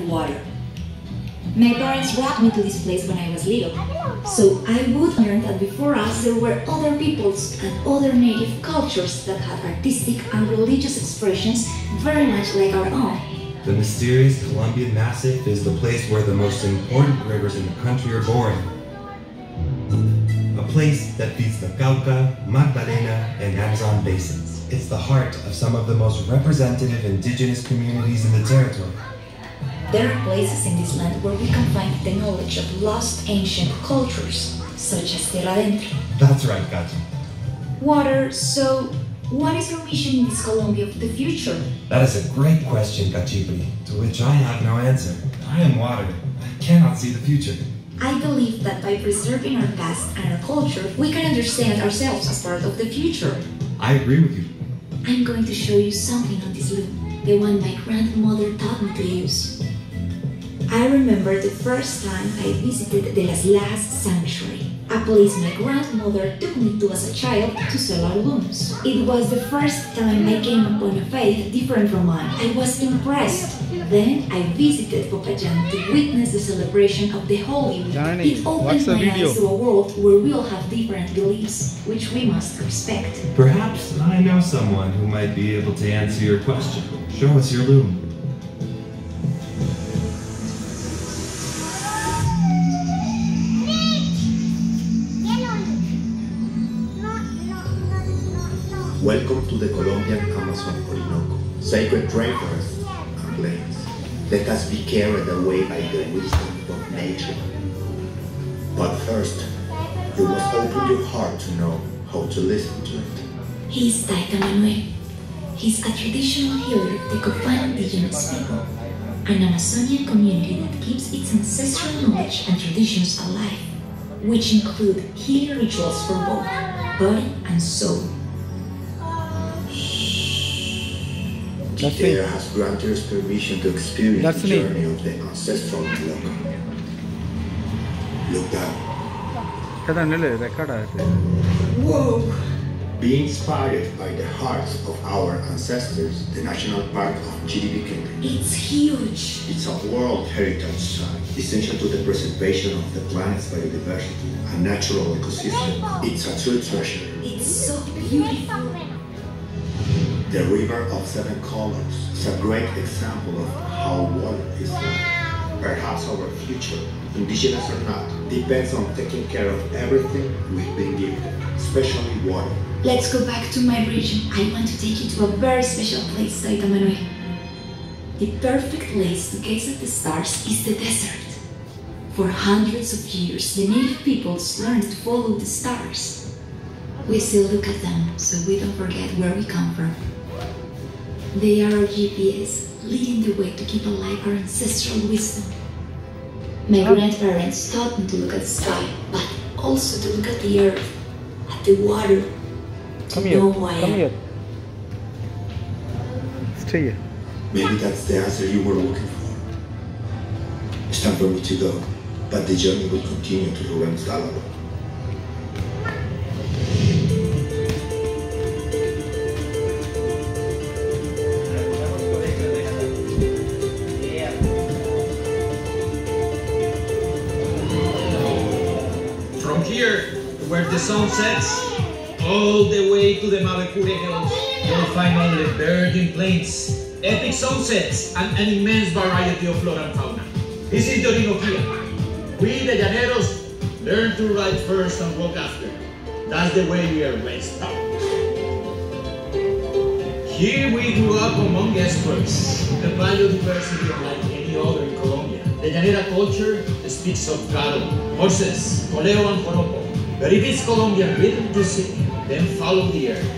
water. My parents brought me to this place when I was little, so I would learn that before us there were other peoples and other native cultures that had artistic and religious expressions very much like our own. The mysterious Colombian Massif is the place where the most important rivers in the country are born. A place that feeds the Cauca, Magdalena, and Amazon basins. It's the heart of some of the most representative indigenous communities in the territory. There are places in this land where we can find the knowledge of lost ancient cultures, such as Tierra Adentro. That's right, Katy. Water, so what is our mission in this Colombia of the future? That is a great question, Cachipri, to which I have no answer. I am water. I cannot see the future. I believe that by preserving our past and our culture, we can understand ourselves as part of the future. I agree with you. I'm going to show you something on this loop, the one my grandmother taught me to use. I remember the first time I visited the Las Las Sanctuary, a place my grandmother took me to as a child to sell our looms. It was the first time I came upon a faith different from mine. I was impressed. Then I visited Popayán to witness the celebration of the Holy Week. It opened my eyes to a world where we all have different beliefs, which we must respect. Perhaps I know someone who might be able to answer your question. Show us your loom. Welcome to the Colombian Amazon Orinoco, sacred rainforests and plains. Let us be carried away by the wisdom of nature. But first, you must open your heart to know how to listen to it. He is Taita Manuel. He's a traditional healer of the Copan indigenous people, an Amazonian community that keeps its ancestral knowledge and traditions alive, which include healing rituals for both body and soul. There has granted us permission to experience the journey of the ancestral block. Look down. Whoa! Be inspired by the hearts of our ancestors, the National Park of GDP. It's huge. It's a World Heritage Site, essential to the preservation of the planet's biodiversity and natural ecosystem. It's a true treasure. It's so beautiful. The River of Seven Colors is a great example of how water is life. Perhaps our future, indigenous or not, depends on taking care of everything we've been given, especially water. Let's go back to my region. I want to take you to a very special place, Taita Manuel. The perfect place to gaze at the stars is the desert. For hundreds of years, the native peoples learned to follow the stars. We still look at them, so we don't forget where we come from. They are our GPS, leading the way to keep alive our ancestral wisdom. My grandparents taught me to look at the sky, but also to look at the earth, at the water, to know who I am. Stay here. Maybe that's the answer you were looking for. It's time for me to go, but the journey will continue to Rubens Gallo. Where the sun sets, all the way to the Mavecure Hills, you'll find only virgin plains, epic sunsets, and an immense variety of flora and fauna. This is the Orinoquia. We, the Llaneros, learn to ride first and walk after. That's the way we are raised up. Here we grew up among experts, the biodiversity unlike any other in Colombia. The Llanera culture speaks of cattle, horses, coleo and joropo. But if it's Colombian rhythm to sing, then follow the earth,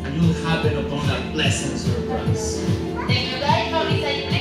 and you'll happen upon a pleasant surprise. The ciudad es favorita